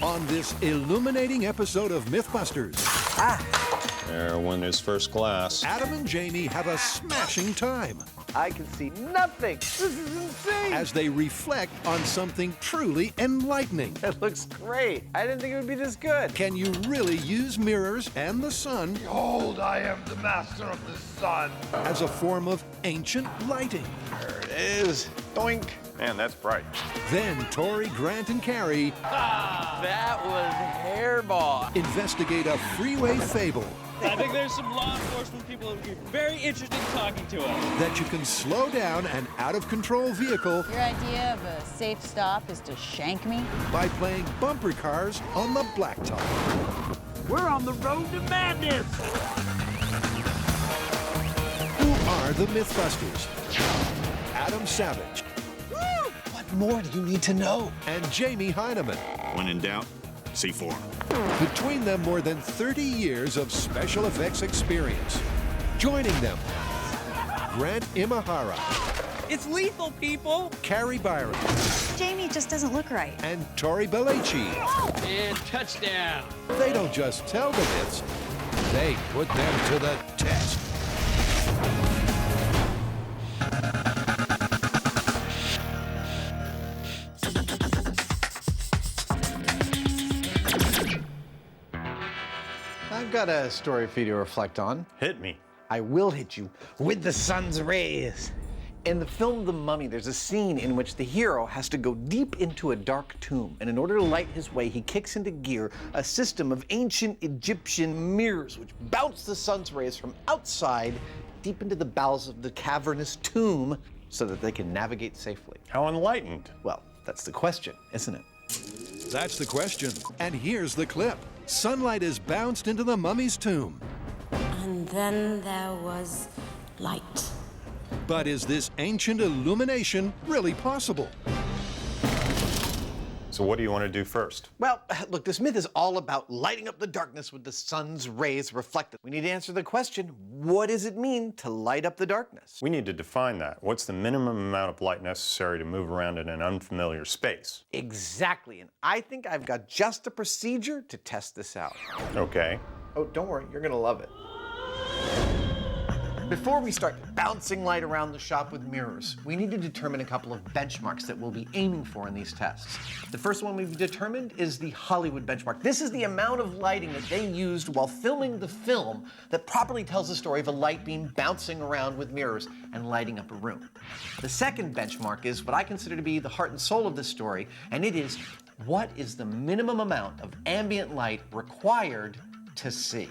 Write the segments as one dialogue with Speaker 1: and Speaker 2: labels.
Speaker 1: On this illuminating episode of MythBusters,
Speaker 2: There went his first glass.
Speaker 1: Adam and Jamie have a smashing time
Speaker 3: I can see nothing. This is insane.
Speaker 1: as they reflect on something truly enlightening.
Speaker 3: It looks great. I didn't think it would be this good.
Speaker 1: Can you really use mirrors and the sun
Speaker 4: Behold, I am the master of the sun.
Speaker 1: as a form of ancient lighting?
Speaker 2: There it is. Doink. Man, that's bright.
Speaker 1: Then Tori, Grant, and Carrie
Speaker 3: That was hairball.
Speaker 1: investigate a freeway fable
Speaker 5: I think there's some law enforcement people who would be very interested in talking to us.
Speaker 1: that you can slow down an out-of-control vehicle
Speaker 6: Your idea of a safe stop is to shank me?
Speaker 1: by playing bumper cars on the blacktop.
Speaker 5: We're on the road to madness.
Speaker 1: Who are the MythBusters? Adam Savage
Speaker 4: What more do you need to know?
Speaker 1: and Jamie Heineman.
Speaker 2: When in doubt, C4.
Speaker 1: Between them, more than 30 years of special effects experience. Joining them, Grant Imahara,
Speaker 5: It's lethal, people.
Speaker 1: Carrie Byron,
Speaker 6: Jamie just doesn't look right.
Speaker 1: and Tori Belleci.
Speaker 5: And touchdown.
Speaker 1: They don't just tell the myths, they put them to the test.
Speaker 3: I've got a story for you to reflect on.
Speaker 2: Hit me.
Speaker 3: I will hit you with the sun's rays. In the film The Mummy, there's a scene in which the hero has to go deep into a dark tomb, and in order to light his way, he kicks into gear a system of ancient Egyptian mirrors which bounce the sun's rays from outside deep into the bowels of the cavernous tomb so that they can navigate safely.
Speaker 2: How enlightened.
Speaker 3: Well, that's the question, isn't it?
Speaker 1: That's the question. And here's the clip. Sunlight is bounced into the mummy's tomb.
Speaker 7: And then there was light.
Speaker 1: But is this ancient illumination really possible?
Speaker 2: So what do you want to do first?
Speaker 3: Well, look, this myth is all about lighting up the darkness with the sun's rays reflected. We need to answer the question, what does it mean to light up the darkness?
Speaker 2: We need to define that. What's the minimum amount of light necessary to move around in an unfamiliar space?
Speaker 3: Exactly, and I think I've got just a procedure to test this out.
Speaker 2: Okay.
Speaker 3: Oh, don't worry, you're gonna love it. Before we start bouncing light around the shop with mirrors, we need to determine a couple of benchmarks that we'll be aiming for in these tests. The first one we've determined is the Hollywood benchmark. This is the amount of lighting that they used while filming the film that properly tells the story of a light beam bouncing around with mirrors and lighting up a room. The second benchmark is what I consider to be the heart and soul of this story, and it is, what is the minimum amount of ambient light required to see?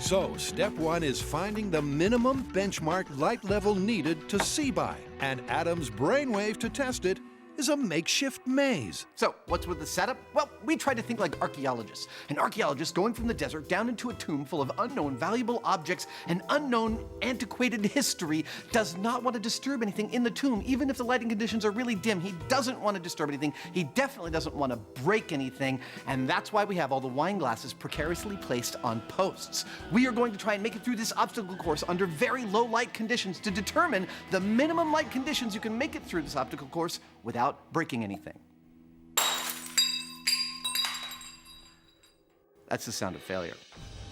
Speaker 1: So, step one is finding the minimum benchmark light level needed to see by. And Adam's brainwave to test it is a makeshift maze.
Speaker 3: So, what's with the setup? Well, we try to think like archaeologists. An archaeologist going from the desert down into a tomb full of unknown valuable objects and unknown antiquated history does not want to disturb anything in the tomb, even if the lighting conditions are really dim. He doesn't want to disturb anything. He definitely doesn't want to break anything, and that's why we have all the wine glasses precariously placed on posts. We are going to try and make it through this obstacle course under very low light conditions to determine the minimum light conditions you can make it through this obstacle course without breaking anything. That's the sound of failure.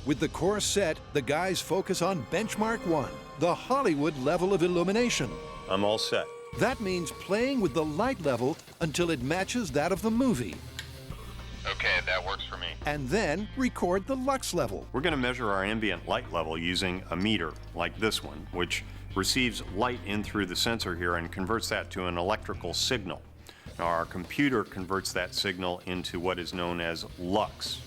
Speaker 1: With the course set, the guys focus on benchmark one, the Hollywood level of illumination.
Speaker 2: I'm all set.
Speaker 1: That means playing with the light level until it matches that of the movie.
Speaker 2: Okay, that works for me.
Speaker 1: And then record the lux level.
Speaker 2: We're going to measure our ambient light level using a meter, like this one, which receives light in through the sensor here and converts that to an electrical signal. Now, our computer converts that signal into what is known as lux.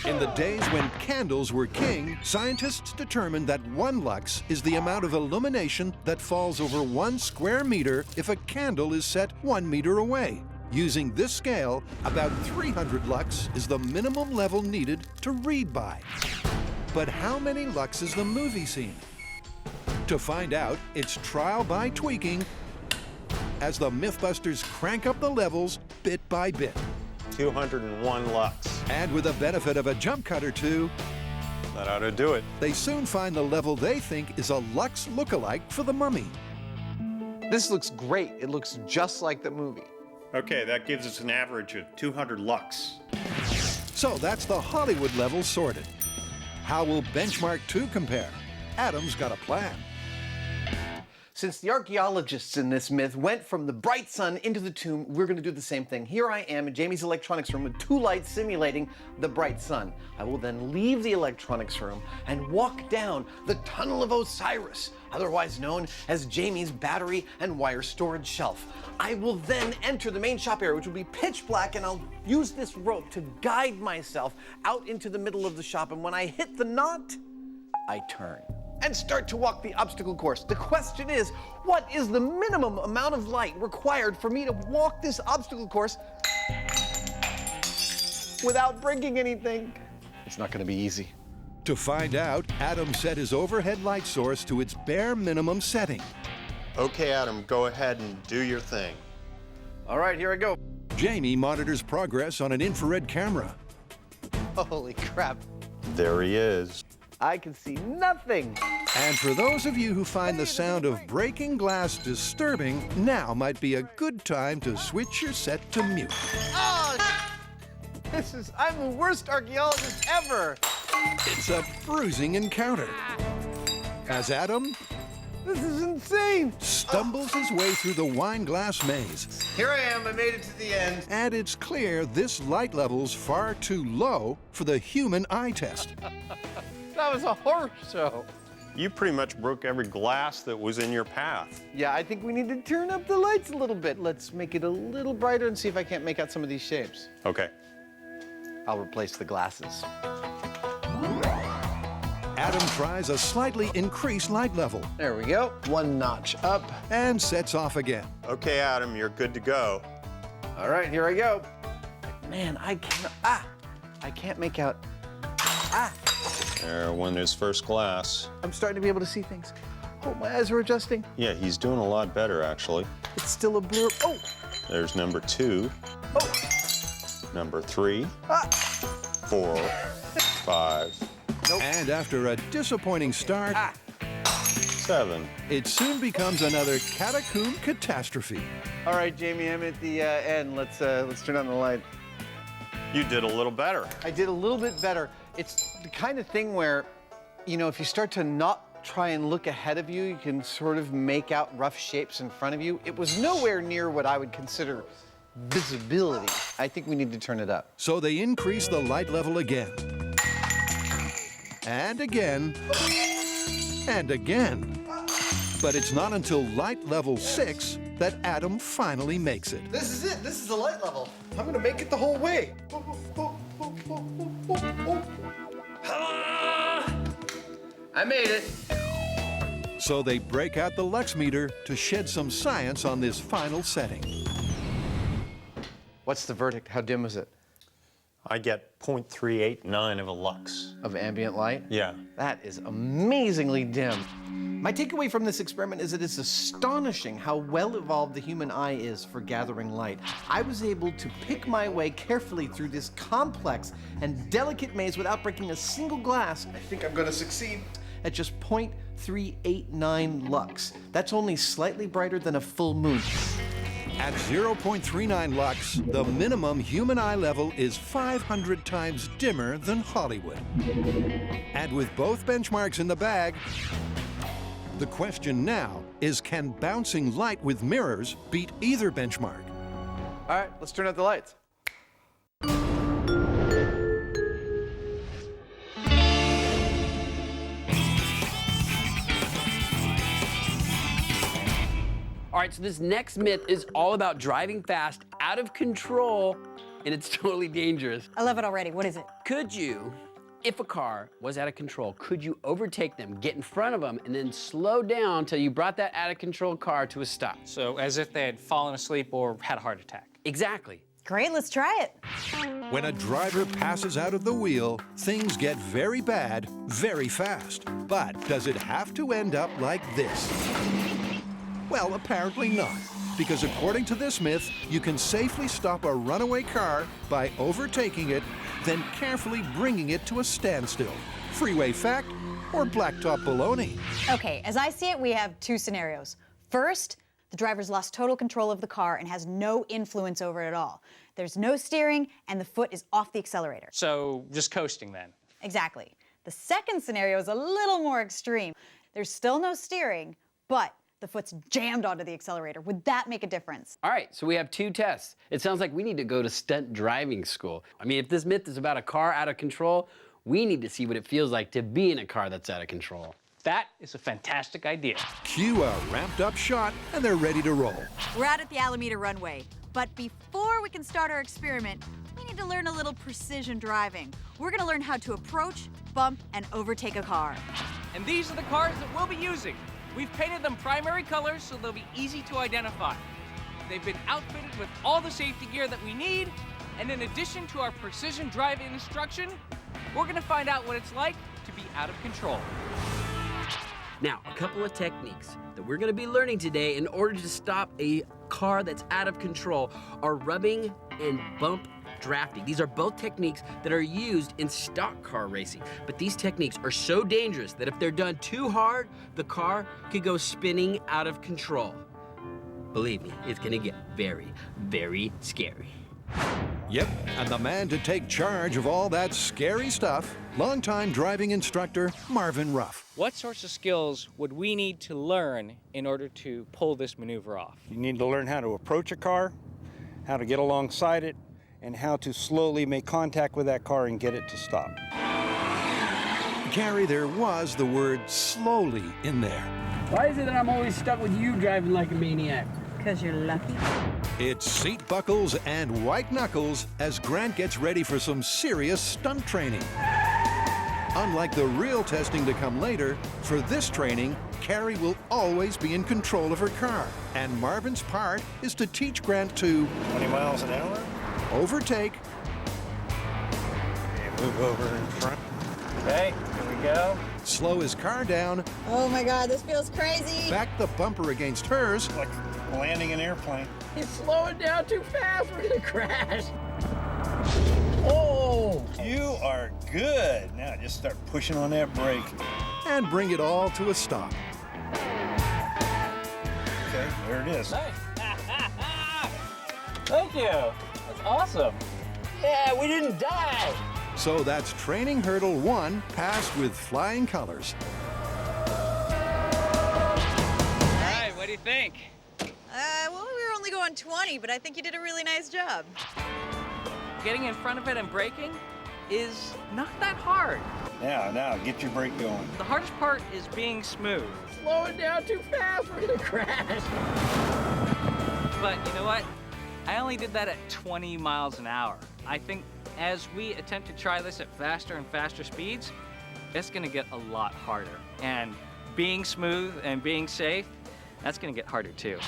Speaker 1: In the days when candles were king, scientists determined that 1 lux is the amount of illumination that falls over 1 square meter if a candle is set 1 meter away. Using this scale, about 300 lux is the minimum level needed to read by. But how many lux is the movie scene? To find out, it's trial by tweaking as the MythBusters crank up the levels bit by bit.
Speaker 2: 201 lux.
Speaker 1: And with the benefit of a jump cut or two,
Speaker 2: That ought to do it.
Speaker 1: they soon find the level they think is a lux lookalike for the mummy.
Speaker 3: This looks great. It looks just like the movie.
Speaker 2: Okay, that gives us an average of 200 lux.
Speaker 1: So that's the Hollywood level sorted. How will Benchmark 2 compare? Adam's got a plan.
Speaker 3: Since the archaeologists in this myth went from the bright sun into the tomb, we're going to do the same thing. Here I am in Jamie's electronics room with 2 lights simulating the bright sun. I will then leave the electronics room and walk down the Tunnel of Osiris, otherwise known as Jamie's battery and wire storage shelf. I will then enter the main shop area, which will be pitch black, and I'll use this rope to guide myself out into the middle of the shop. And when I hit the knot, I turn and start to walk the obstacle course. The question is, what is the minimum amount of light required for me to walk this obstacle course without breaking anything? It's not going to be easy.
Speaker 1: To find out, Adam set his overhead light source to its bare minimum setting.
Speaker 2: Okay, Adam, go ahead and do your thing.
Speaker 3: All right, here I go.
Speaker 1: Jamie monitors progress on an infrared camera.
Speaker 3: Holy crap.
Speaker 2: There he is.
Speaker 3: I can see nothing.
Speaker 1: And for those of you who find the sound of breaking glass disturbing, now might be a good time to switch your set to mute.
Speaker 3: Oh, I'm the worst archaeologist ever.
Speaker 1: It's a bruising encounter. As Adam
Speaker 3: This is insane.
Speaker 1: stumbles his way through the wine glass maze.
Speaker 3: Here I am, I made it to the end.
Speaker 1: And it's clear this light level's far too low for the human eye test.
Speaker 3: That was a horror show.
Speaker 2: You pretty much broke every glass that was in your path.
Speaker 3: Yeah, I think we need to turn up the lights a little bit. Let's make it a little brighter and see if I can't make out some of these shapes.
Speaker 2: Okay.
Speaker 3: I'll replace the glasses.
Speaker 1: Adam tries a slightly increased light level
Speaker 3: There we go. 1 notch up.
Speaker 1: and sets off again.
Speaker 2: Okay, Adam, you're good to go.
Speaker 3: All right, here I go. Man, I can't make out.
Speaker 2: There went his first glass.
Speaker 3: I'm starting to be able to see things. Oh, my eyes are adjusting.
Speaker 2: Yeah, he's doing a lot better, actually.
Speaker 3: It's still a blur. Oh,
Speaker 2: There's number 2,
Speaker 3: oh,
Speaker 2: number 3, 4, 5,
Speaker 1: And after a disappointing start,
Speaker 2: 7.
Speaker 1: it soon becomes another catacomb catastrophe.
Speaker 3: all right, Jamie, I'm at the end. Let's turn on the light.
Speaker 2: You did a little better.
Speaker 3: I did a little bit better. It's the kind of thing where, you know, if you start to not try and look ahead of you, you can sort of make out rough shapes in front of you. It was nowhere near what I would consider visibility. I think we need to turn it up.
Speaker 1: So they increase the light level again. And again. And again. But it's not until light level 6 that Adam finally makes it.
Speaker 3: This is it. This is the light level. I'm gonna make it the whole way. I made it.
Speaker 1: So they break out the lux meter to shed some science on this final setting.
Speaker 3: What's the verdict? How dim is it?
Speaker 2: I get 0.389 of a lux.
Speaker 3: Of ambient light?
Speaker 2: Yeah.
Speaker 3: That is amazingly dim. My takeaway from this experiment is that it's astonishing how well evolved the human eye is for gathering light. I was able to pick my way carefully through this complex and delicate maze without breaking a single glass. I think I'm gonna succeed. At just 0.389 lux. That's only slightly brighter than a full moon.
Speaker 1: At 0.39 lux, the minimum human eye level is 500 times dimmer than Hollywood. And with both benchmarks in the bag, the question now is, can bouncing light with mirrors beat either benchmark?
Speaker 3: All right, let's turn out the lights.
Speaker 8: All right, so this next myth is all about driving fast, out of control, and it's totally dangerous.
Speaker 6: I love it already. What is it?
Speaker 8: Could you, if a car was out of control, could you overtake them, get in front of them, and then slow down till you brought that out of control car to a stop?
Speaker 5: So as if they had fallen asleep or had a heart attack.
Speaker 8: Exactly.
Speaker 6: Great, let's try it.
Speaker 1: When a driver passes out of the wheel, things get very bad very fast. But does it have to end up like this? Well, apparently not, because according to this myth, you can safely stop a runaway car by overtaking it, then carefully bringing it to a standstill. Freeway fact or blacktop baloney?
Speaker 6: Okay, as I see it, we have 2 scenarios. First, The driver's lost total control of the car and has no influence over it at all. There's no steering, and the foot is off the accelerator.
Speaker 5: So just coasting then.
Speaker 6: Exactly. The second scenario is a little more extreme. There's still no steering, but the foot's jammed onto the accelerator. Would that make a difference?
Speaker 8: All right, so we have 2 tests. It sounds like we need to go to stunt driving school. I mean, if this myth is about a car out of control, we need to see what it feels like to be in a car that's out of control.
Speaker 5: That is a fantastic idea.
Speaker 1: Cue a ramped-up shot, and they're ready to roll.
Speaker 6: We're out at the Alameda runway, but before we can start our experiment, we need to learn a little precision driving. We're gonna learn how to approach, bump, and overtake a car.
Speaker 5: And these are the cars that we'll be using. We've painted them primary colors so they'll be easy to identify. They've been outfitted with all the safety gear that we need, and in addition to our precision driving instruction, we're gonna find out what it's like to be out of control.
Speaker 8: Now, a couple of techniques that we're gonna be learning today in order to stop a car that's out of control are rubbing and bump drafting. These are both techniques that are used in stock car racing, but these techniques are so dangerous that if they're done too hard, the car could go spinning out of control. Believe me, it's gonna get very, very scary.
Speaker 1: Yep, and the man to take charge of all that scary stuff, longtime driving instructor Marvin Ruff.
Speaker 5: What sorts of skills would we need to learn in order to pull this maneuver off?
Speaker 9: You need to learn how to approach a car, how to get alongside it, and how to slowly make contact with that car and get it to stop.
Speaker 1: Gary, there was the word slowly in there.
Speaker 8: Why is it that I'm always stuck with you driving like a maniac?
Speaker 6: Because you're lucky.
Speaker 1: It's seat buckles and white knuckles as Grant gets ready for some serious stunt training. Unlike the real testing to come later, for this training, Carrie will always be in control of her car. And Marvin's part is to teach Grant to
Speaker 9: 20 miles an hour.
Speaker 1: overtake,
Speaker 9: And move over in front. Okay, here we go.
Speaker 1: slow his car down,
Speaker 6: Oh my God, this feels crazy.
Speaker 1: back the bumper against hers,
Speaker 9: Like landing an airplane.
Speaker 8: He's slowing down too fast, we're gonna crash. Oh!
Speaker 9: You are good. Now just start pushing on that brake.
Speaker 1: and bring it all to a stop.
Speaker 9: Okay, there it is.
Speaker 5: Nice. Thank you. That's awesome.
Speaker 8: Yeah, we didn't die.
Speaker 1: So that's training hurdle 1 passed with flying colors.
Speaker 5: All right, what do you think?
Speaker 6: Well, we were only going 20, but I think you did a really nice job.
Speaker 5: Getting in front of it and braking is not that hard.
Speaker 9: Now, get your brake going.
Speaker 5: The hardest part is being smooth.
Speaker 8: Slowing down too fast, we're gonna crash.
Speaker 5: But you know what? I only did that at 20 miles an hour. I think as we attempt to try this at faster and faster speeds, it's gonna get a lot harder. And being smooth and being safe, that's gonna get harder too.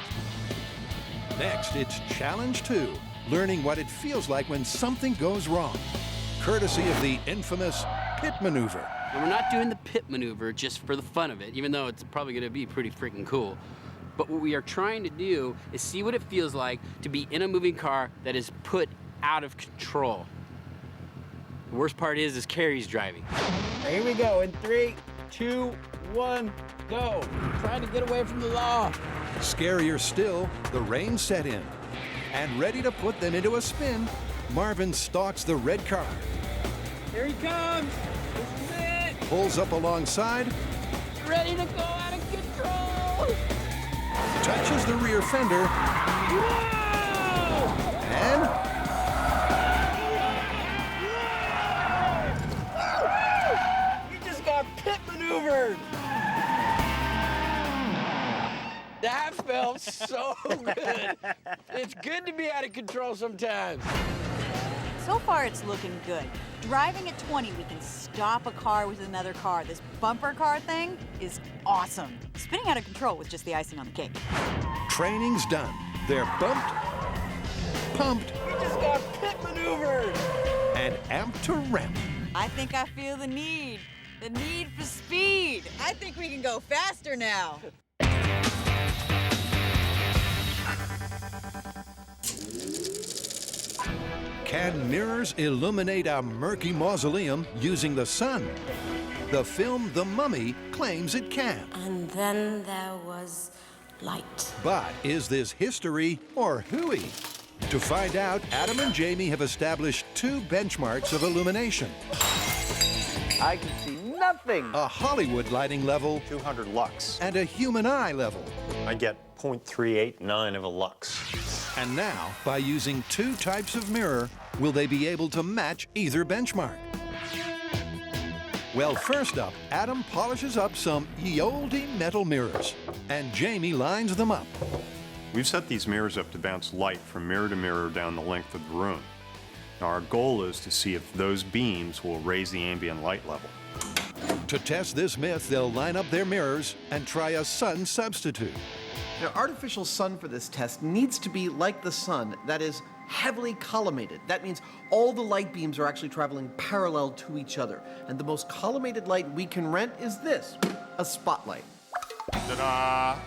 Speaker 1: Next, it's challenge 2, learning what it feels like when something goes wrong, courtesy of the infamous pit maneuver.
Speaker 8: And we're not doing the pit maneuver just for the fun of it, even though it's probably gonna be pretty freaking cool. But what we are trying to do is see what it feels like to be in a moving car that is put out of control. The worst part is Carrie's driving. Here we go, in 3, 2, 1, go. Trying to get away from the law.
Speaker 1: Scarier still, the rain set in. And ready to put them into a spin, Marvin stalks the red car,
Speaker 8: Here he comes. This is it.
Speaker 1: pulls up alongside,
Speaker 8: Ready to go out of control.
Speaker 1: touches the rear fender,
Speaker 8: Whoa!
Speaker 1: and
Speaker 8: You just got pit maneuvered. That felt so good. It's good to be out of control sometimes.
Speaker 6: So far, it's looking good. Driving at 20, we can stop a car with another car. This bumper car thing is awesome. Spinning out of control was just the icing on the cake.
Speaker 1: training's done. They're bumped, pumped,
Speaker 8: You just got pit maneuvered.
Speaker 1: and amped to ramp.
Speaker 6: I think I feel the need for speed. I think we can go faster now.
Speaker 1: Can mirrors illuminate a murky mausoleum using the sun? The film The Mummy claims it can.
Speaker 7: And then there was light.
Speaker 1: But is this history or hooey? To find out, Adam and Jamie have established 2 benchmarks of illumination.
Speaker 3: I can see nothing.
Speaker 1: A Hollywood lighting level
Speaker 2: 200 lux.
Speaker 1: and a human eye level.
Speaker 2: I get 0.389 of a lux.
Speaker 1: And now, by using 2 types of mirror, will they be able to match either benchmark? Well, first up, Adam polishes up some ye olde metal mirrors, and Jamie lines them up.
Speaker 2: We've set these mirrors up to bounce light from mirror to mirror down the length of the room. Now, our goal is to see if those beams will raise the ambient light level.
Speaker 1: To test this myth, they'll line up their mirrors and try a sun substitute.
Speaker 3: Now, artificial sun for this test needs to be like the sun, that is, heavily collimated. That means all the light beams are actually traveling parallel to each other. And the most collimated light we can rent is this, a spotlight.
Speaker 2: Ta-da!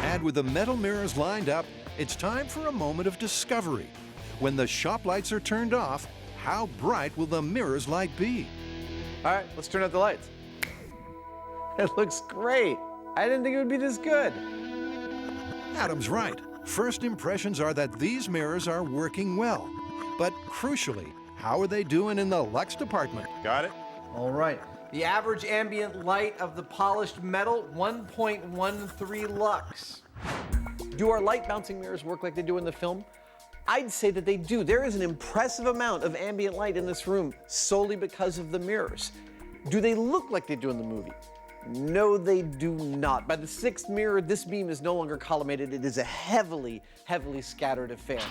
Speaker 1: And with the metal mirrors lined up, it's time for a moment of discovery. When the shop lights are turned off, how bright will the mirror's light be?
Speaker 3: All right, let's turn out the lights. It looks great. I didn't think it would be this good.
Speaker 1: Adam's right. First impressions are that these mirrors are working well. But crucially, how are they doing in the lux department?
Speaker 2: Got it?
Speaker 3: All right. The average ambient light of the polished metal, 1.13 lux. Do our light bouncing mirrors work like they do in the film? I'd say that they do. There is an impressive amount of ambient light in this room solely because of the mirrors. Do they look like they do in the movie? No, they do not. By the 6th mirror, this beam is no longer collimated. It is a heavily, heavily scattered affair.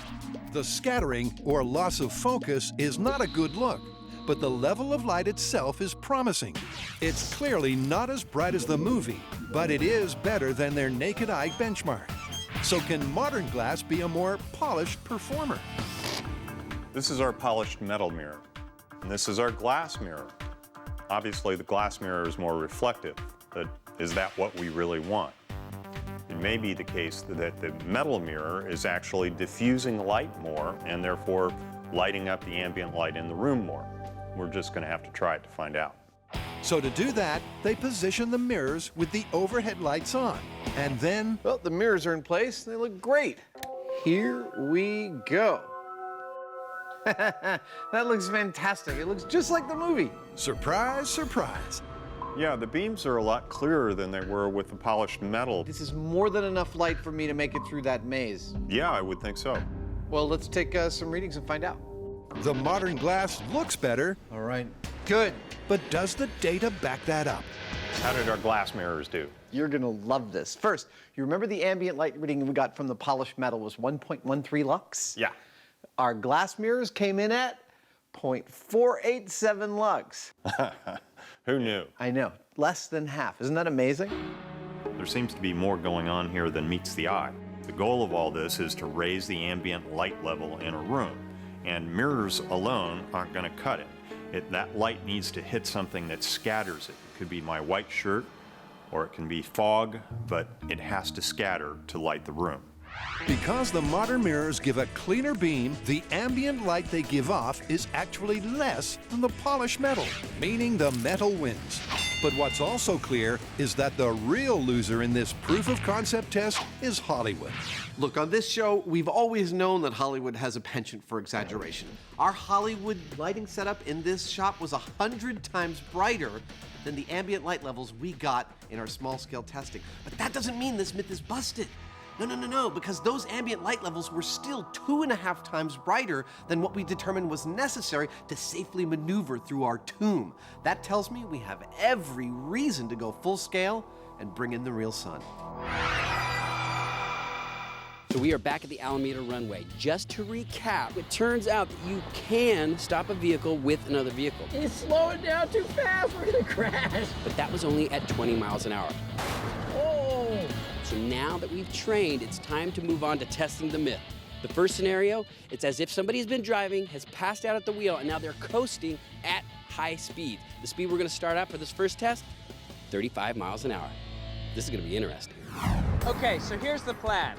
Speaker 1: The scattering, or loss of focus, is not a good look, but the level of light itself is promising. It's clearly not as bright as the movie, but it is better than their naked eye benchmark. So can modern glass be a more polished performer?
Speaker 2: This is our polished metal mirror, and this is our glass mirror. Obviously, the glass mirror is more reflective, but is that what we really want? It may be the case that the metal mirror is actually diffusing light more and therefore lighting up the ambient light in the room more. We're just going to have to try it to find out.
Speaker 1: So to do that, they position the mirrors with the overhead lights on, and then...
Speaker 3: Well, the mirrors are in place. They look great. Here we go. That looks fantastic. It looks just like the movie.
Speaker 1: Surprise, surprise.
Speaker 2: Yeah, the beams are a lot clearer than they were with the polished metal.
Speaker 3: This is more than enough light for me to make it through that maze.
Speaker 2: Yeah, I would think so.
Speaker 3: Well, let's take some readings and find out.
Speaker 1: The modern glass looks better,
Speaker 3: All right. Good.
Speaker 1: but does the data back that up?
Speaker 2: How did our glass mirrors do?
Speaker 3: You're gonna love this. First, you remember the ambient light reading we got from the polished metal was 1.13 lux?
Speaker 2: Yeah.
Speaker 3: Our glass mirrors came in at 0.487 lux.
Speaker 2: Who knew?
Speaker 3: I know, less than half. Isn't that amazing?
Speaker 2: There seems to be more going on here than meets the eye. The goal of all this is to raise the ambient light level in a room, and mirrors alone aren't going to cut it. That light needs to hit something that scatters it. It could be my white shirt, or it can be fog, but it has to scatter to light the room.
Speaker 1: Because the modern mirrors give a cleaner beam, the ambient light they give off is actually less than the polished metal, meaning the metal wins. But what's also clear is that the real loser in this proof of concept test is Hollywood.
Speaker 3: Look, on this show, we've always known that Hollywood has a penchant for exaggeration. Our Hollywood lighting setup in this shop was 100 times brighter than the ambient light levels we got in our small-scale testing. But that doesn't mean this myth is busted. No, because those ambient light levels were still 2.5 times brighter than what we determined was necessary to safely maneuver through our tomb. That tells me we have every reason to go full scale and bring in the real sun.
Speaker 8: So we are back at the Alameda runway. Just to recap, it turns out that you can stop a vehicle with another vehicle.
Speaker 10: He's slowing down too fast, we're gonna crash.
Speaker 8: But that was only at 20 miles an hour.
Speaker 10: Oh!
Speaker 8: So now that we've trained, it's time to move on to testing the myth. The first scenario, it's as if somebody has been driving, has passed out at the wheel, and now they're coasting at high speed. The speed we're gonna start at for this first test, 35 miles an hour. This is gonna be interesting.
Speaker 5: Okay, so here's the plan.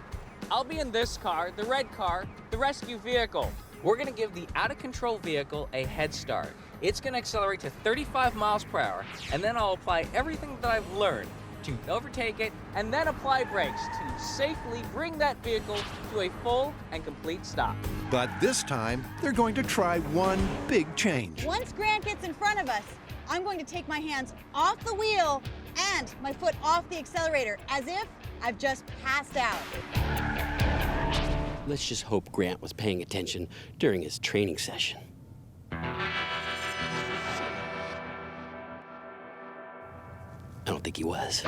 Speaker 5: I'll be in this car, the red car, the rescue vehicle. We're gonna give the out-of-control vehicle a head start. It's gonna accelerate to 35 miles per hour, and then I'll apply everything that I've learned. to overtake it, and then apply brakes to safely bring that vehicle to a full and complete stop.
Speaker 1: But this time, they're going to try one big change.
Speaker 6: Once Grant gets in front of us, I'm going to take my hands off the wheel and my foot off the accelerator, as if I've just passed out.
Speaker 8: Let's just hope Grant was paying attention during his training session. I don't think he was.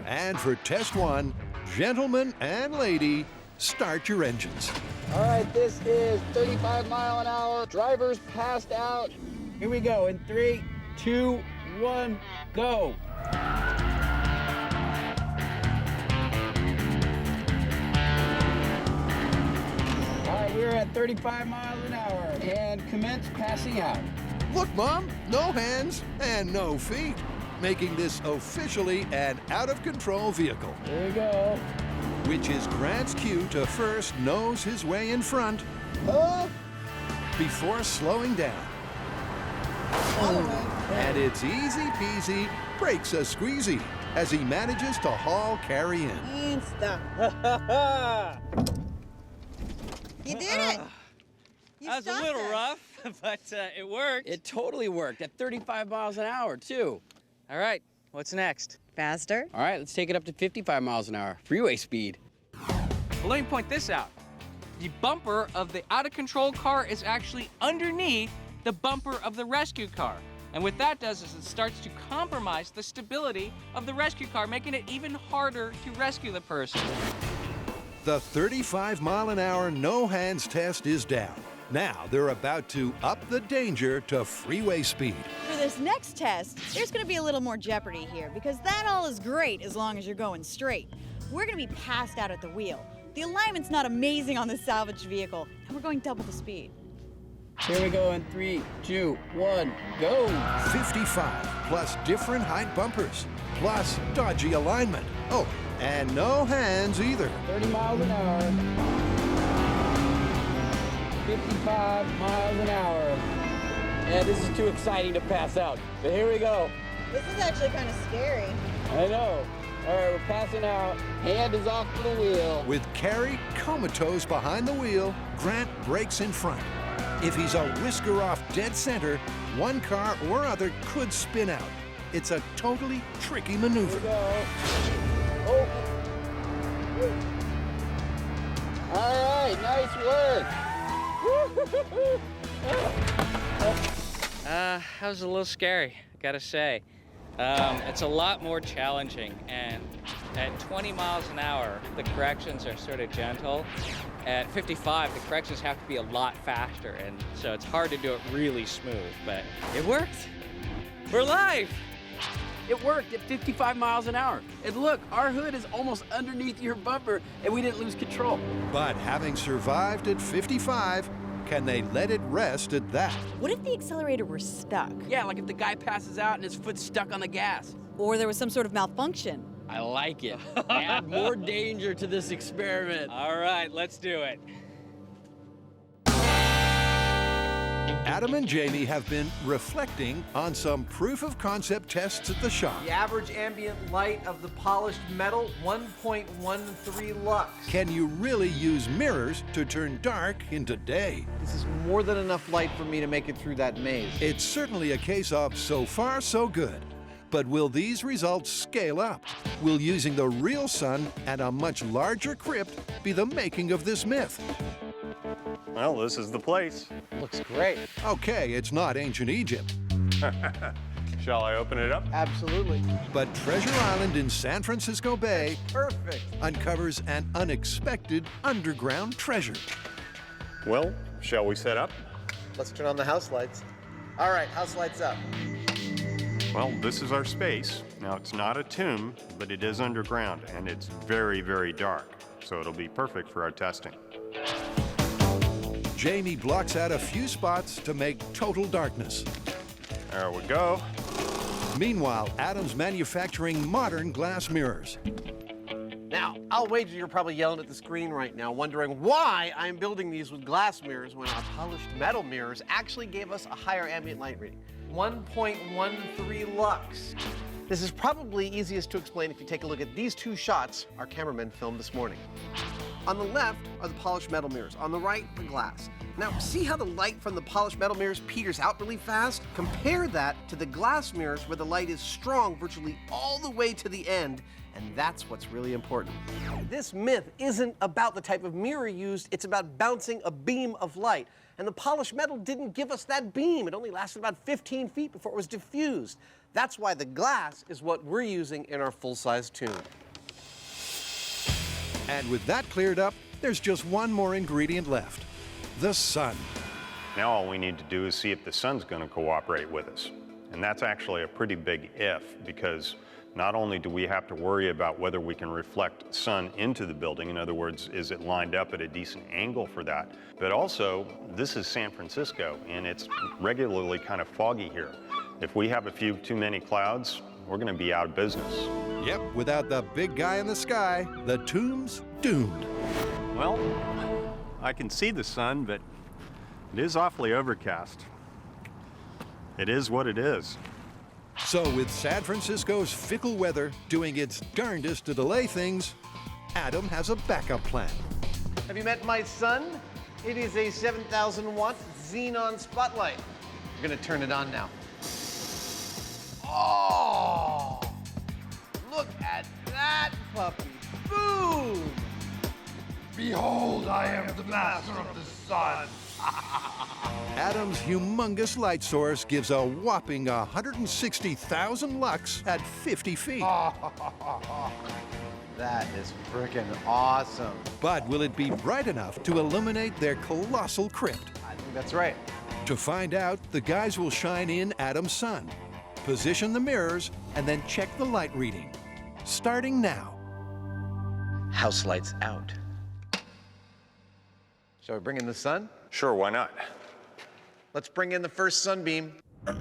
Speaker 1: And for test one, gentlemen and lady, start your engines.
Speaker 10: All right, this is 35 mile an hour. Driver's passed out.
Speaker 9: Here we go in 3, 2, 1, go. All right, we're at 35 miles an hour and commence passing out.
Speaker 1: Look, Mom, no hands and no feet, making this officially an out-of-control vehicle.
Speaker 10: Here we go.
Speaker 1: Which is Grant's cue to first nose his way in front before slowing down. And it's easy peasy, brakes a squeezy, as he manages to haul Carrie in.
Speaker 6: And stop. You did it. You
Speaker 5: That was a
Speaker 6: stopped
Speaker 5: little
Speaker 6: us.
Speaker 5: rough, but it worked.
Speaker 8: It totally worked at 35 miles an hour, too.
Speaker 5: All right, what's next?
Speaker 6: Faster.
Speaker 8: All right, let's take it up to 55 miles an hour, freeway speed.
Speaker 5: Well, let me point this out. The bumper of the out-of-control car is actually underneath the bumper of the rescue car. And what that does is it starts to compromise the stability of the rescue car, making it even harder to rescue the person.
Speaker 1: The 35-mile-an-hour no-hands test is down. Now they're about to up the danger to freeway speed.
Speaker 6: For this next test, there's going to be a little more jeopardy here, because that all is great as long as you're going straight. We're going to be passed out at the wheel. The alignment's not amazing on this salvaged vehicle, and we're going double the speed.
Speaker 9: Here we go in 3, 2, 1, go.
Speaker 1: 55, plus different height bumpers, plus dodgy alignment. Oh, and no hands either.
Speaker 10: 30 miles an hour. 55 miles an hour.
Speaker 8: Yeah, this is too exciting to pass out, but here we go.
Speaker 6: This is actually kind of scary.
Speaker 10: I know. All right, we're passing out. Hand is off the wheel.
Speaker 1: With Carrie comatose behind the wheel, Grant brakes in front. If he's a whisker off dead center, one car or other could spin out. It's a totally tricky maneuver.
Speaker 10: Oh. All right, nice work.
Speaker 5: That was a little scary, gotta say. It's a lot more challenging, and at 20 miles an hour, the corrections are sort of gentle. At 55, the corrections have to be a lot faster, and so it's hard to do it really smooth, but it worked. We're live.
Speaker 8: It worked at 55 miles an hour. And look, our hood is almost underneath your bumper, and we didn't lose control.
Speaker 1: But having survived at 55, can they let it rest at that?
Speaker 6: What if the accelerator were stuck?
Speaker 8: Yeah, like if the guy passes out and his foot's stuck on the gas.
Speaker 6: Or there was some sort of malfunction?
Speaker 8: I like it. Add more danger to this experiment.
Speaker 5: All right, let's do it.
Speaker 1: Adam and Jamie have been reflecting on some proof-of-concept tests at the shop.
Speaker 3: The average ambient light of the polished metal, 1.13 lux.
Speaker 1: Can you really use mirrors to turn dark into day?
Speaker 3: This is more than enough light for me to make it through that maze.
Speaker 1: It's certainly a case of so far, so good. But will these results scale up? Will using the real sun and a much larger crypt be the making of this myth?
Speaker 2: Well, this is the place.
Speaker 3: Looks great.
Speaker 1: Okay, it's not ancient Egypt.
Speaker 2: Shall I open it up?
Speaker 3: Absolutely.
Speaker 1: But Treasure Island in San Francisco Bay
Speaker 3: Perfect.
Speaker 1: uncovers an unexpected underground treasure.
Speaker 2: Well, shall we set up?
Speaker 3: Let's turn on the house lights. All right, house lights up.
Speaker 2: Well, this is our space. Now, it's not a tomb, but it is underground, and it's very, very dark, so it'll be perfect for our testing.
Speaker 1: Jamie blocks out a few spots to make total darkness.
Speaker 2: There we go.
Speaker 1: Meanwhile, Adam's manufacturing modern glass mirrors.
Speaker 3: Now, I'll wager you're probably yelling at the screen right now, wondering why I'm building these with glass mirrors when our polished metal mirrors actually gave us a higher ambient light reading. 1.13 lux. This is probably easiest to explain if you take a look at these two shots our cameraman filmed this morning. On the left are the polished metal mirrors. On the right, the glass. Now, see how the light from the polished metal mirrors peters out really fast? Compare that to the glass mirrors where the light is strong virtually all the way to the end, and that's what's really important. This myth isn't about the type of mirror used, it's about bouncing a beam of light. And the polished metal didn't give us that beam. It only lasted about 15 feet before it was diffused. That's why the glass is what we're using in our full-size tune.
Speaker 1: And with that cleared up, there's just one more ingredient left: the sun.
Speaker 2: Now all we need to do is see if the sun's going to cooperate with us. And that's actually a pretty big if, because not only do we have to worry about whether we can reflect sun into the building, in other words, is it lined up at a decent angle for that, but also this is San Francisco and it's regularly kind of foggy here. If we have a few too many clouds, we're going to be out of business.
Speaker 1: Yep, without the big guy in the sky, the tomb's doomed.
Speaker 2: Well, I can see the sun, but it is awfully overcast. It is what it is.
Speaker 1: So with San Francisco's fickle weather doing its darndest to delay things, Adam has a backup plan.
Speaker 3: Have you met my son? It is a 7,000-watt xenon spotlight. We're gonna turn it on now. Oh! Look at that puppy. Boom!
Speaker 4: Behold, I am the master of the sun.
Speaker 1: Adam's humongous light source gives a whopping 160,000 lux at 50 feet.
Speaker 3: That is frickin' awesome.
Speaker 1: But will it be bright enough to illuminate their colossal crypt?
Speaker 3: I think that's right.
Speaker 1: To find out, the guys will shine in Adam's sun, position the mirrors, and then check the light reading. Starting now.
Speaker 3: House lights out. Shall we bring in the sun?
Speaker 2: Sure, why not?
Speaker 3: Let's bring in the first sunbeam.
Speaker 2: All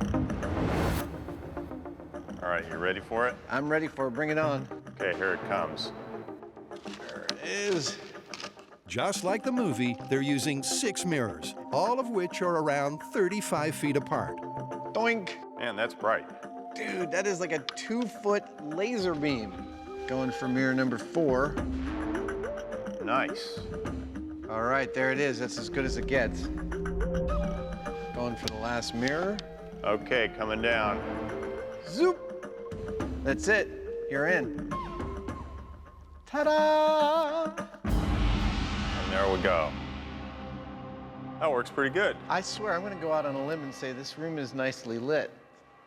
Speaker 2: right, you ready for it?
Speaker 3: I'm ready for it. Bring it on.
Speaker 2: Okay, here it comes.
Speaker 3: There it is.
Speaker 1: Just like the movie, they're using 6 mirrors, all of which are around 35 feet apart.
Speaker 3: Doink.
Speaker 2: Man, that's bright.
Speaker 3: Dude, that is like a 2-foot laser beam. Going for mirror number 4.
Speaker 2: Nice.
Speaker 3: All right, there it is. That's as good as it gets. Going for the last mirror.
Speaker 2: Okay, coming down.
Speaker 3: Zoop. That's it. You're in. Ta-da!
Speaker 2: And there we go. That works pretty good.
Speaker 3: I swear, I'm gonna go out on a limb and say this room is nicely lit.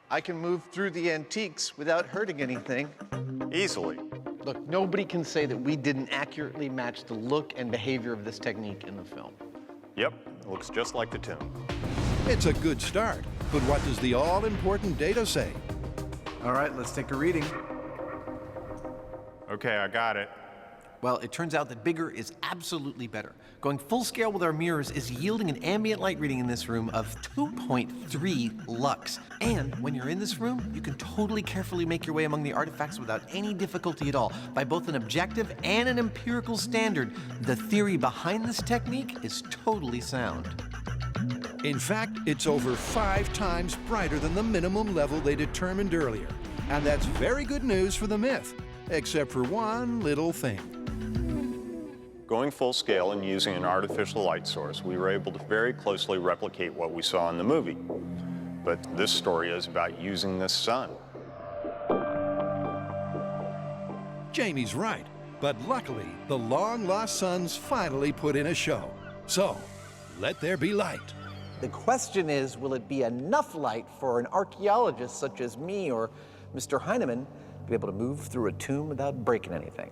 Speaker 3: I can move through the antiques without hurting anything.
Speaker 2: Easily.
Speaker 3: Look, nobody can say that we didn't accurately match the look and behavior of this technique in the film.
Speaker 2: Yep, looks just like the tomb.
Speaker 1: It's a good start, but what does the all-important data say?
Speaker 3: All right, let's take a reading.
Speaker 2: Okay, I got it.
Speaker 3: Well, it turns out that bigger is absolutely better. Going full scale with our mirrors is yielding an ambient light reading in this room of 2.3 lux. And when you're in this room, you can totally carefully make your way among the artifacts without any difficulty at all. By both an objective and an empirical standard, the theory behind this technique is totally sound.
Speaker 1: In fact, it's over 5 times brighter than the minimum level they determined earlier. And that's very good news for the myth, except for one little thing.
Speaker 2: Going full scale and using an artificial light source, we were able to very closely replicate what we saw in the movie. But this story is about using the sun.
Speaker 1: Jamie's right, but luckily, the long-lost sons finally put in a show. So, let there be light.
Speaker 3: The question is, will it be enough light for an archaeologist such as me or Mr. Heinemann to be able to move through a tomb without breaking anything?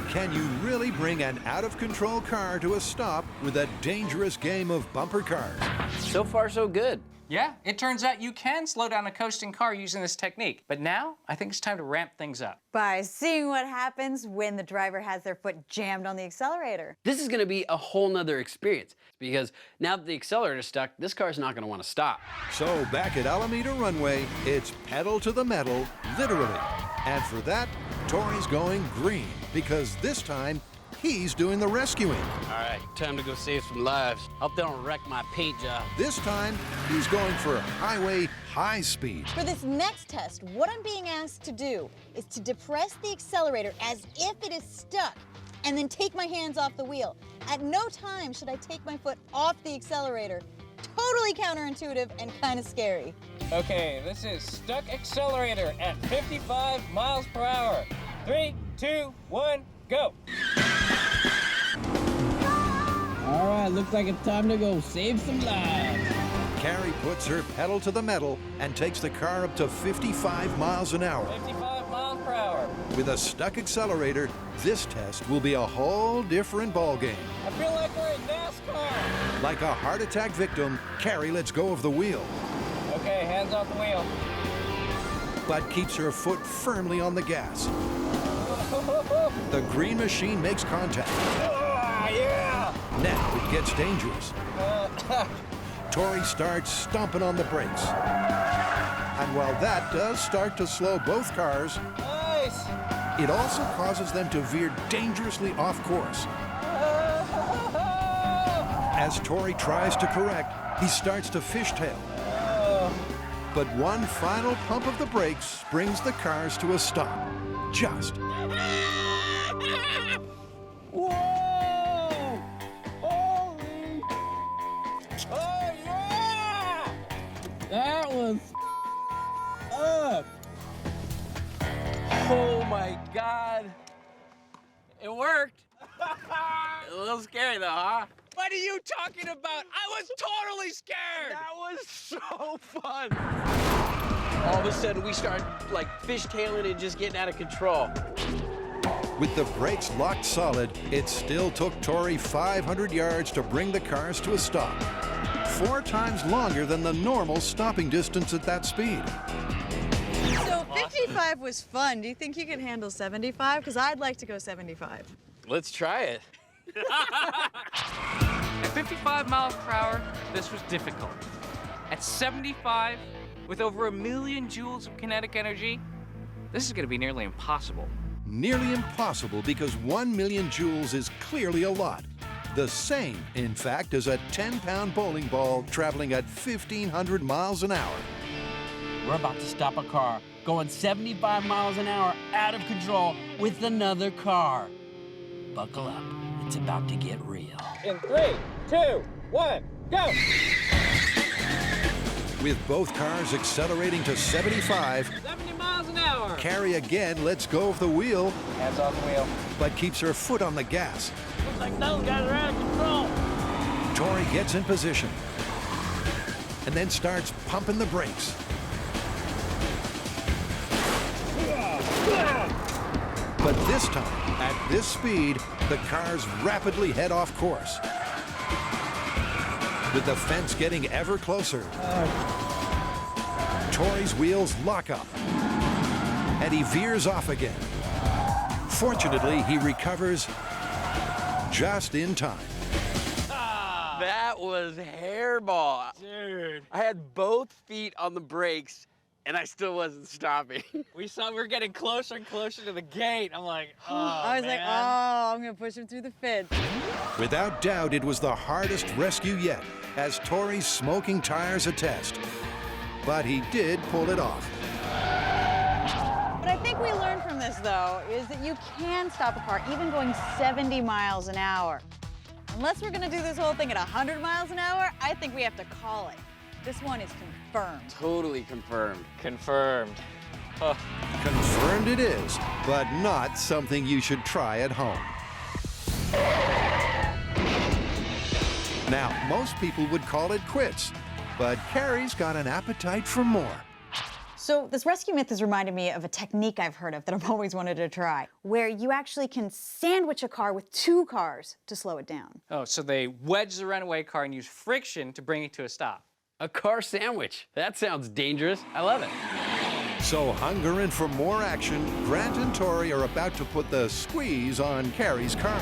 Speaker 1: Can you really bring an out-of-control car to a stop with a dangerous game of bumper cars?
Speaker 8: So far, so good.
Speaker 5: Yeah, it turns out you can slow down a coasting car using this technique. But now, I think it's time to ramp things up.
Speaker 6: By seeing what happens when the driver has their foot jammed on the accelerator.
Speaker 8: This is gonna be a whole nother experience because now that the accelerator's stuck, this car's not gonna wanna stop.
Speaker 1: So back at Alameda Runway, it's pedal to the metal, literally. And for that, Tori's going green, because this time, he's doing the rescuing.
Speaker 8: All right, time to go save some lives. Hope they don't wreck my paint job.
Speaker 1: This time, he's going for highway high speed.
Speaker 6: For this next test, what I'm being asked to do is to depress the accelerator as if it is stuck and then take my hands off the wheel. At no time should I take my foot off the accelerator. Totally counterintuitive and kind of scary.
Speaker 5: Okay, this is stuck accelerator at 55 miles per hour. 3, 2, 1, go.
Speaker 11: All right, looks like it's time to go save some lives.
Speaker 1: Carrie puts her pedal to the metal and takes the car up to 55 miles an hour.
Speaker 5: 55 miles per hour.
Speaker 1: With a stuck accelerator, this test will be a whole different ballgame.
Speaker 5: I feel like we're in NASCAR.
Speaker 1: Like a heart attack victim, Carrie lets go of the wheel,
Speaker 5: Okay, hands off the wheel.
Speaker 1: but keeps her foot firmly on the gas. The green machine makes contact.
Speaker 5: Yeah!
Speaker 1: Now it gets dangerous. Tori starts stomping on the brakes. And while that does start to slow both cars,
Speaker 5: Nice!
Speaker 1: it also causes them to veer dangerously off course. As Tori tries to correct, he starts to fishtail. But one final pump of the brakes brings the cars to a stop. Just.
Speaker 11: Whoa! Holy!
Speaker 5: Oh, yeah!
Speaker 11: That was up.
Speaker 8: Oh my God. It worked. A little scary though, huh?
Speaker 5: What are you talking about? I was totally scared!
Speaker 8: That was so fun. All of a sudden, we started like fishtailing and just getting out of control.
Speaker 1: With the brakes locked solid, it still took Tori 500 yards to bring the cars to a stop. 4 times longer than the normal stopping distance at that speed.
Speaker 6: So 55 was fun. Do you think you can handle 75? Because I'd like to go 75.
Speaker 8: Let's try it.
Speaker 5: At 55 miles per hour, this was difficult. At 75, with over 1 million joules of kinetic energy, this is going to be nearly impossible.
Speaker 1: Nearly impossible because 1 million joules is clearly a lot. The same, in fact, as a 10-pound bowling ball traveling at 1,500 miles an hour.
Speaker 11: We're about to stop a car going 75 miles an hour out of control with another car. Buckle up. It's about to get real.
Speaker 5: In 3, 2, 1, go!
Speaker 1: With both cars accelerating to 75,
Speaker 5: 70 miles an hour!
Speaker 1: Carrie again lets go of the wheel,
Speaker 5: Hands off the wheel.
Speaker 1: but keeps her foot on the gas.
Speaker 11: Looks like those guys are out of control.
Speaker 1: Tori gets in position and then starts pumping the brakes. But this time, at this speed, the cars rapidly head off course. With the fence getting ever closer, Tori's wheels lock up, and he veers off again. Fortunately, he recovers just in time.
Speaker 8: That was hairball.
Speaker 5: Dude.
Speaker 8: I had both feet on the brakes, and I still wasn't stopping.
Speaker 5: We were getting closer and closer to the gate. I'm like, oh,
Speaker 6: I was like,
Speaker 5: man.
Speaker 6: oh, I'm going to push him through the fence.
Speaker 1: Without doubt, it was the hardest rescue yet, as Tori's smoking tires attest. But he did pull it off.
Speaker 6: What I think we learned from this, though, is that you can stop a car even going 70 miles an hour. Unless we're going to do this whole thing at 100 miles an hour, I think we have to call it. This one is confirmed.
Speaker 8: Totally confirmed.
Speaker 5: Confirmed.
Speaker 1: Confirmed it is, but not something you should try at home. Now, most people would call it quits, but Carrie's got an appetite for more.
Speaker 6: So this rescue myth has reminded me of a technique I've heard of that I've always wanted to try, where you actually can sandwich a car with 2 cars to slow it down.
Speaker 5: Oh, so they wedge the runaway car and use friction to bring it to a stop.
Speaker 8: A car sandwich. That sounds dangerous. I love it.
Speaker 1: So hungering for more action, Grant and Tori are about to put the squeeze on Carrie's car.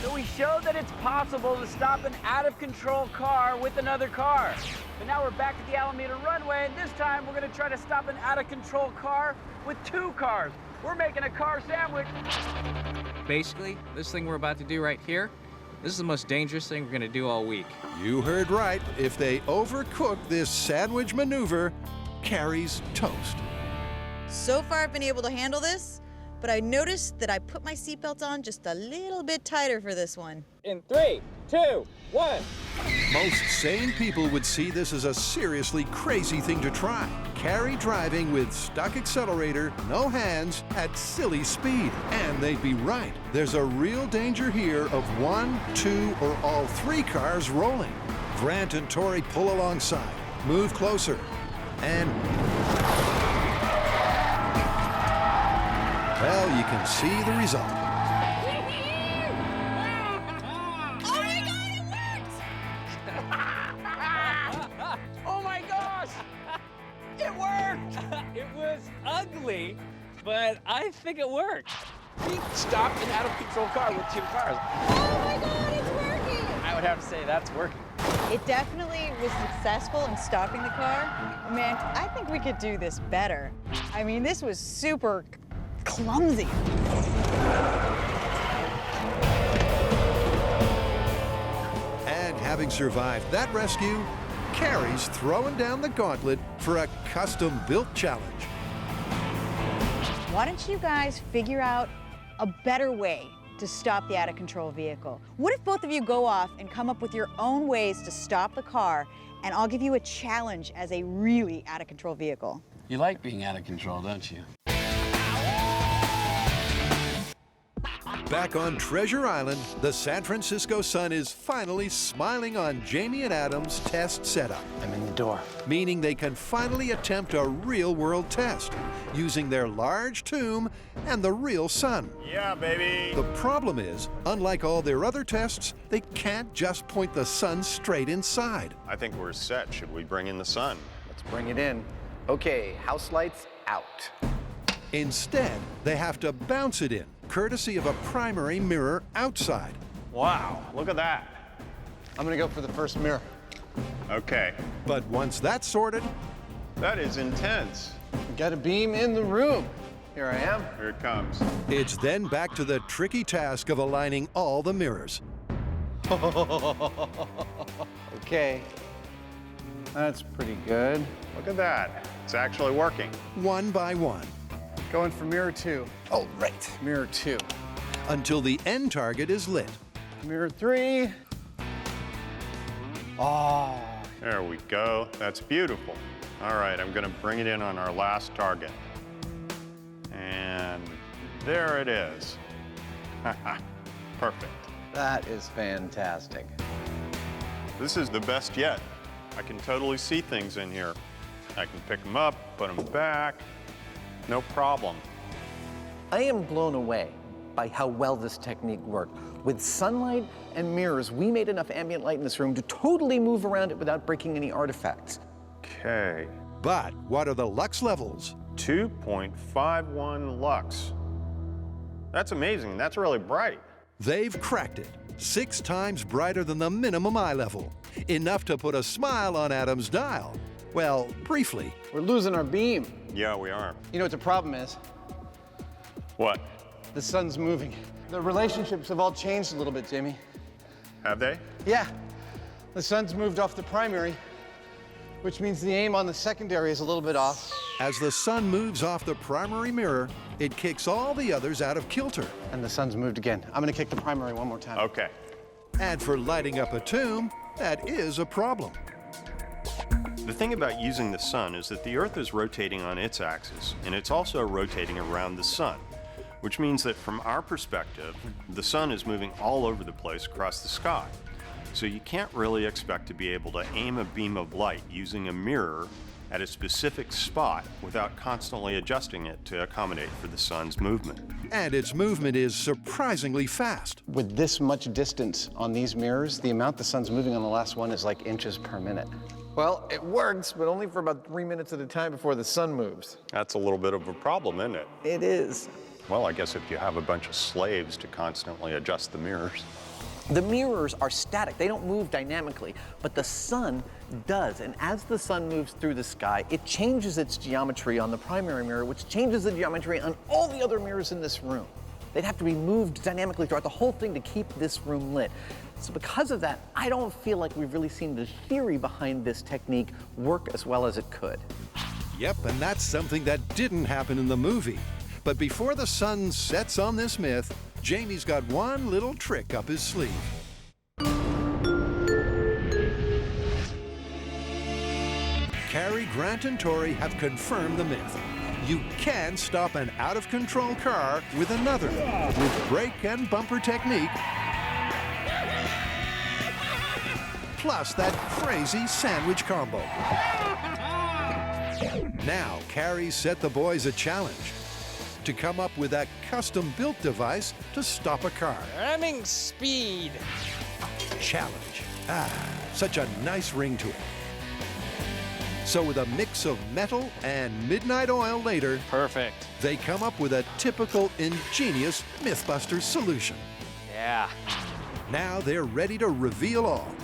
Speaker 8: So we showed that it's possible to stop an out-of-control car with another car. But now we're back at the Alameda runway, and this time we're going to try to stop an out-of-control car with 2 cars. We're making a car sandwich.
Speaker 5: Basically, this thing we're about to do right here, this is the most dangerous thing we're gonna do all week.
Speaker 1: You heard right. If they overcook this sandwich maneuver, Carrie's toast.
Speaker 6: So far, I've been able to handle this, but I noticed that I put my seatbelt on just a little bit tighter for this one.
Speaker 5: In 3, 2, 1.
Speaker 1: Most sane people would see this as a seriously crazy thing to try. Carrie driving with stuck accelerator, no hands, at silly speed. And they'd be right. There's a real danger here of 1, 2, or all 3 cars rolling. Grant and Tori pull alongside, move closer, and... well, you can see the result.
Speaker 6: Oh my God, it worked!
Speaker 5: Oh my gosh! It worked! It was ugly, but I think it worked.
Speaker 8: We stopped an out-of-control car with 2 cars.
Speaker 6: Oh my God, it's working!
Speaker 8: I would have to say that's working.
Speaker 6: It definitely was successful in stopping the car. Man, I think we could do this better. I mean, this was super clumsy.
Speaker 1: And having survived that rescue, Carrie's throwing down the gauntlet for a custom-built challenge.
Speaker 6: Why don't you guys figure out a better way to stop the out-of-control vehicle? What if both of you go off and come up with your own ways to stop the car, and I'll give you a challenge as a really out-of-control vehicle?
Speaker 11: You like being out of control, don't you?
Speaker 1: Back on Treasure Island, the San Francisco sun is finally smiling on Jamie and Adam's test setup.
Speaker 3: I'm in the door.
Speaker 1: Meaning they can finally attempt a real-world test using their large tomb and the real sun.
Speaker 2: Yeah, baby.
Speaker 1: The problem is, unlike all their other tests, they can't just point the sun straight inside.
Speaker 2: I think we're set. Should we bring in the sun?
Speaker 3: Let's bring it in. Okay, house lights out.
Speaker 1: Instead, they have to bounce it in, courtesy of a primary mirror outside.
Speaker 2: Wow, look at that.
Speaker 3: I'm gonna go for the first mirror.
Speaker 2: Okay,
Speaker 1: But once that's sorted,
Speaker 2: that is intense.
Speaker 3: We got a beam in the room. Here I am.
Speaker 2: Here it comes.
Speaker 1: it's then back to the tricky task of aligning all the mirrors.
Speaker 3: Okay. That's pretty good.
Speaker 2: Look at that. It's actually working.
Speaker 1: One by one,
Speaker 3: Going for mirror 2. Oh, right. Mirror 2.
Speaker 1: until the end target is lit.
Speaker 3: Mirror 3. Oh.
Speaker 2: There we go. That's beautiful. All right, I'm gonna bring it in on our last target. And there it is. Perfect.
Speaker 3: That is fantastic.
Speaker 2: This is the best yet. I can totally see things in here. I can pick them up, put them back, no problem.
Speaker 3: I am blown away by how well this technique worked. With sunlight and mirrors, we made enough ambient light in this room to totally move around it without breaking any artifacts.
Speaker 2: Okay,
Speaker 1: But what are the lux levels?
Speaker 2: 2.51 lux. That's amazing. That's really bright.
Speaker 1: They've cracked it. 6 times brighter than the minimum eye level. Enough to put a smile on Adam's dial. Well, briefly.
Speaker 3: We're losing our beam.
Speaker 2: Yeah, we are.
Speaker 3: You know what the problem is?
Speaker 2: What?
Speaker 3: The sun's moving. The relationships have all changed a little bit, Jamie.
Speaker 2: Have they?
Speaker 3: Yeah. The sun's moved off the primary, which means the aim on the secondary is a little bit off.
Speaker 1: As the sun moves off the primary mirror, it kicks all the others out of kilter.
Speaker 3: And the sun's moved again. I'm gonna kick the primary one more time.
Speaker 2: Okay.
Speaker 1: And for lighting up a tomb, that is a problem.
Speaker 2: The thing about using the sun is that the Earth is rotating on its axis, and it's also rotating around the sun, which means that from our perspective, the sun is moving all over the place across the sky. So you can't really expect to be able to aim a beam of light using a mirror at a specific spot without constantly adjusting it to accommodate for the sun's movement.
Speaker 1: And its movement is surprisingly fast.
Speaker 3: With this much distance on these mirrors, the amount the sun's moving on the last one is like inches per minute. Well, it works, but only for about 3 minutes at a time before the sun moves.
Speaker 2: That's a little bit of a problem, isn't it?
Speaker 3: It is.
Speaker 2: Well, I guess if you have a bunch of slaves to constantly adjust the mirrors.
Speaker 3: The mirrors are static, they don't move dynamically, but the sun does. And as the sun moves through the sky, it changes its geometry on the primary mirror, which changes the geometry on all the other mirrors in this room. They'd have to be moved dynamically throughout the whole thing to keep this room lit. So because of that, I don't feel like we've really seen the theory behind this technique work as well as it could.
Speaker 1: Yep, and that's something that didn't happen in the movie. But before the sun sets on this myth, Jamie's got one little trick up his sleeve. Carrie, Grant, and Tori have confirmed the myth. You can stop an out-of-control car with another, with brake and bumper technique, plus that crazy sandwich combo. Now, Carrie set the boys a challenge to come up with that custom-built device to stop a car.
Speaker 12: Ramming speed.
Speaker 1: Challenge. Such a nice ring to it. So with a mix of metal and midnight oil later,
Speaker 12: perfect,
Speaker 1: they come up with a typical ingenious MythBusters solution.
Speaker 12: Yeah.
Speaker 1: Now they're ready to reveal all.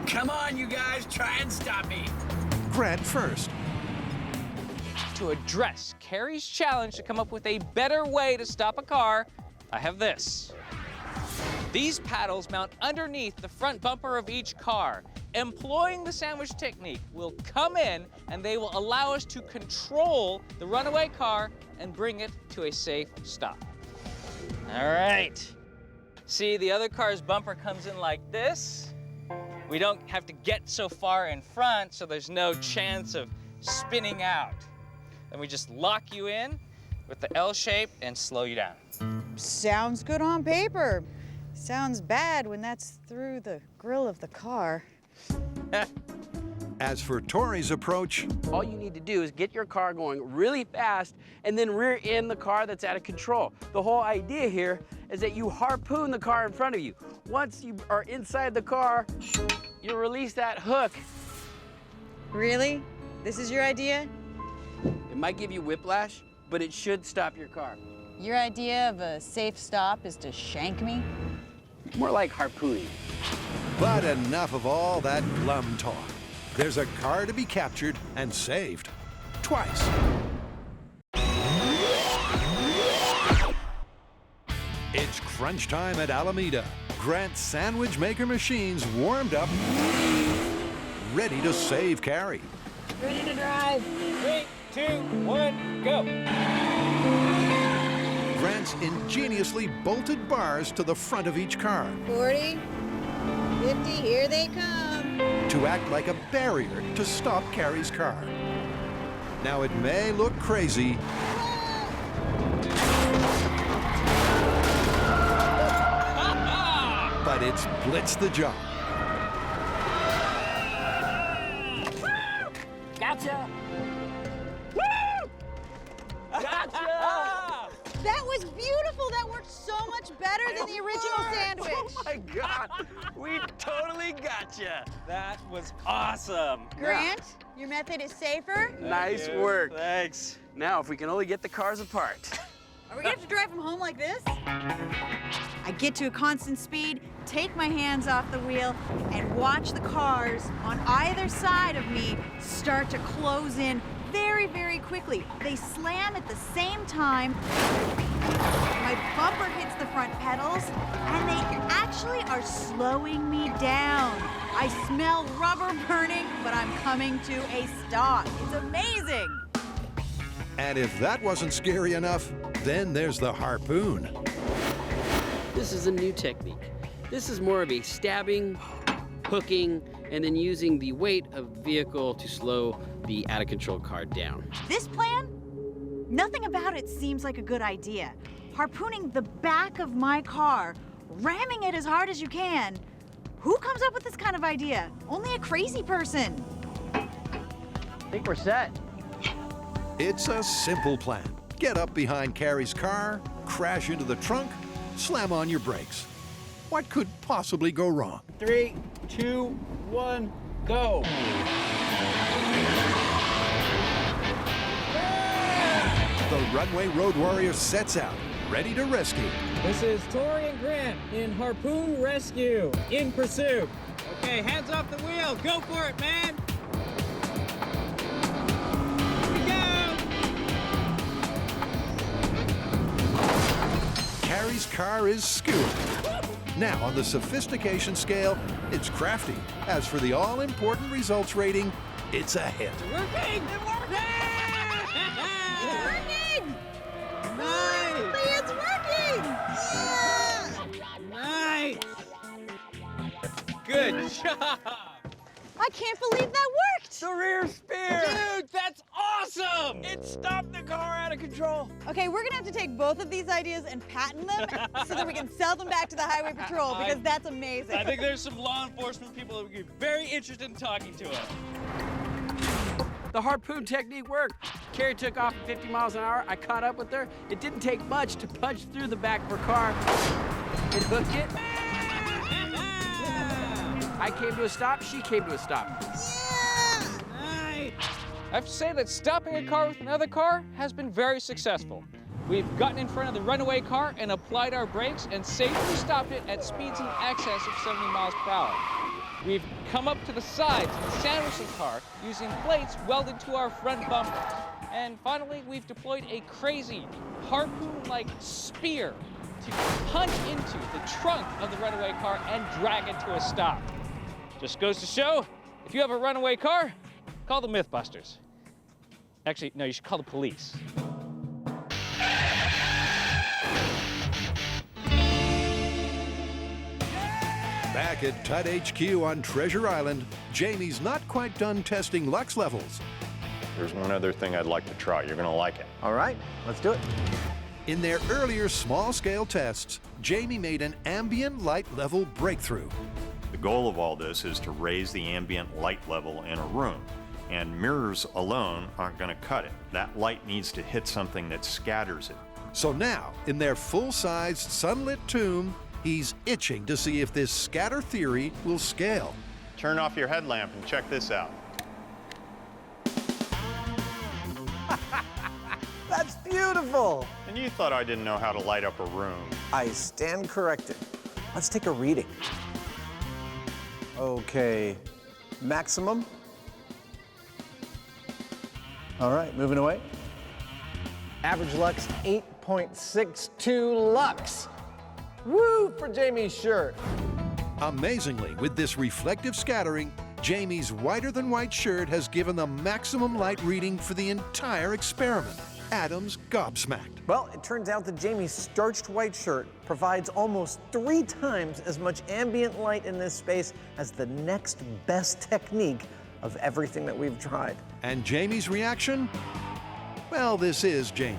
Speaker 11: Come on, you guys, try and stop me.
Speaker 1: Grant first.
Speaker 12: To address Carrie's challenge to come up with a better way to stop a car, I have this. These paddles mount underneath the front bumper of each car. Employing the sandwich technique will come in and they will allow us to control the runaway car and bring it to a safe stop. All right. See, the other car's bumper comes in like this. We don't have to get so far in front, so there's no chance of spinning out. Then we just lock you in with the L shape and slow you down.
Speaker 6: Sounds good on paper. Sounds bad when that's through the grill of the car.
Speaker 1: As for Tori's approach,
Speaker 8: all you need to do is get your car going really fast and then rear end the car that's out of control. The whole idea here is that you harpoon the car in front of you. Once you are inside the car, you release that hook.
Speaker 6: Really? This is your idea?
Speaker 8: It might give you whiplash, but it should stop your car.
Speaker 6: Your idea of a safe stop is to shank me?
Speaker 8: More like harpooning.
Speaker 1: but enough of all that glum talk. There's a car to be captured and saved. Twice. It's crunch time at Alameda. Grant's sandwich maker machines warmed up, ready to save Carrie.
Speaker 6: Ready to drive.
Speaker 12: 3, 2, 1, go.
Speaker 1: Grant's ingeniously bolted bars to the front of each car
Speaker 6: 40, 50, here they come.
Speaker 1: to act like a barrier to stop Carrie's car. Now it may look crazy, but it's blitzed the job.
Speaker 11: Gotcha! Woo! Gotcha!
Speaker 6: That was beautiful. That worked so much better than the original sandwich.
Speaker 8: Oh my God, we totally gotcha.
Speaker 12: That was awesome.
Speaker 6: Grant, your method is safer.
Speaker 8: Nice work.
Speaker 12: Thanks.
Speaker 8: Now, if we can only get the cars apart.
Speaker 6: Are we gonna have to drive them home like this? I get to a constant speed, take my hands off the wheel, and watch the cars on either side of me start to close in very, very quickly. They slam at the same time. My bumper hits the front pedals, and they actually are slowing me down. I smell rubber burning, but I'm coming to a stop. It's amazing.
Speaker 1: And if that wasn't scary enough, then there's the harpoon.
Speaker 8: This is a new technique. This is more of a stabbing, hooking, and then using the weight of the vehicle to slow the out-of-control car down.
Speaker 6: This plan? Nothing about it seems like a good idea. Harpooning the back of my car, ramming it as hard as you can. Who comes up with this kind of idea? Only a crazy person.
Speaker 10: I think we're set.
Speaker 1: It's a simple plan. Get up behind Carrie's car, crash into the trunk, slam on your brakes. What could possibly go wrong?
Speaker 10: 3, 2, 1, go.
Speaker 1: The runway road warrior sets out, ready to rescue.
Speaker 13: This is Tori and Grant in Harpoon Rescue, in pursuit. Okay, hands off the wheel. Go for it, man. Here we go.
Speaker 1: Carrie's car is skewed. Now, on the sophistication scale, it's crafty. As for the all-important results rating, it's a hit.
Speaker 13: Working! It's working! Nice!
Speaker 6: It's working!
Speaker 13: Nice! Good job!
Speaker 6: I can't believe that worked!
Speaker 11: The rear spear!
Speaker 13: Dude, that's awesome!
Speaker 11: It stopped the car out of control.
Speaker 6: Okay, we're gonna have to take both of these ideas and patent them so that we can sell them back to the Highway Patrol because that's amazing.
Speaker 12: I think there's some law enforcement people that would be very interested in talking to us.
Speaker 11: The harpoon technique worked. Carrie took off at 50 miles an hour. I caught up with her. It didn't take much to punch through the back of her car. It hooked it. I came to a stop, she came to a stop.
Speaker 13: Nice!
Speaker 12: I have to say that stopping a car with another car has been very successful. We've gotten in front of the runaway car and applied our brakes and safely stopped it at speeds in excess of 70 miles per hour. We've come up to the sides and sandwiched the car using plates welded to our front bumpers. And finally, we've deployed a crazy harpoon-like spear to punch into the trunk of the runaway car and drag it to a stop. Just goes to show, if you have a runaway car, call the MythBusters. Actually, no, you should call the police.
Speaker 1: Back at Tut HQ on Treasure Island, Jamie's not quite done testing Lux levels.
Speaker 2: There's one other thing I'd like to try. You're gonna like it.
Speaker 3: All right, let's do it.
Speaker 1: In their earlier small-scale tests, Jamie made an ambient light level breakthrough.
Speaker 2: The goal of all this is to raise the ambient light level in a room, and mirrors alone aren't going to cut it. That light needs to hit something that scatters it.
Speaker 1: So now, in their full-sized sunlit tomb, he's itching to see if this scatter theory will scale.
Speaker 2: Turn off your headlamp and check this out.
Speaker 10: That's beautiful.
Speaker 2: And you thought I didn't know how to light up a room.
Speaker 10: I stand corrected. Let's take a reading. Okay, maximum. All right, moving away. Average lux, 8.62 lux. Woo for Jamie's shirt.
Speaker 1: Amazingly, with this reflective scattering, Jamie's whiter-than-white shirt has given the maximum light reading for the entire experiment. Adam's gobsmacked.
Speaker 10: Well, it turns out that Jamie's starched white shirt provides almost 3 times as much ambient light in this space as the next best technique of everything that we've tried.
Speaker 1: And Jamie's reaction? Well, this is Jamie.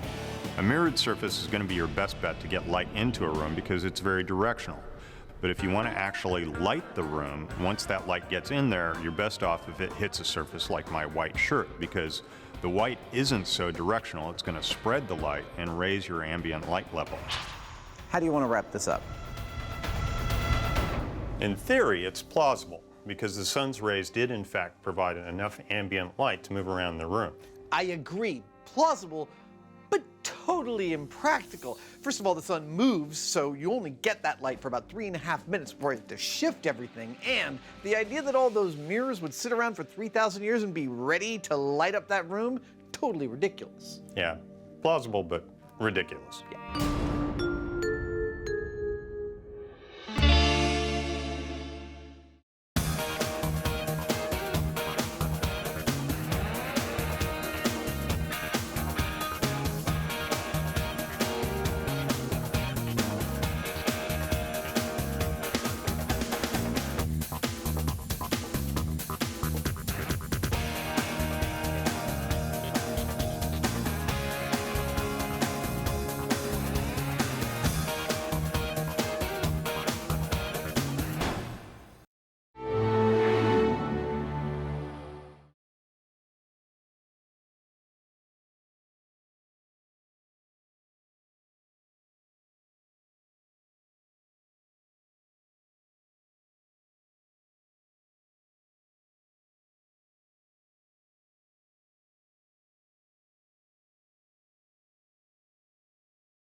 Speaker 2: A mirrored surface is going to be your best bet to get light into a room because it's very directional. But if you want to actually light the room, once that light gets in there, you're best off if it hits a surface like my white shirt, because the white isn't so directional. It's going to spread the light and raise your ambient light level.
Speaker 10: How do you want to wrap this up?
Speaker 2: In theory, it's plausible, because the sun's rays did in fact provide enough ambient light to move around the room.
Speaker 3: I agree. Plausible, but totally impractical. First of all, the sun moves, so you only get that light for about 3.5 minutes before you have to shift everything. And the idea that all those mirrors would sit around for 3,000 years and be ready to light up that room, totally ridiculous.
Speaker 2: Yeah, plausible, but ridiculous.
Speaker 3: Yeah.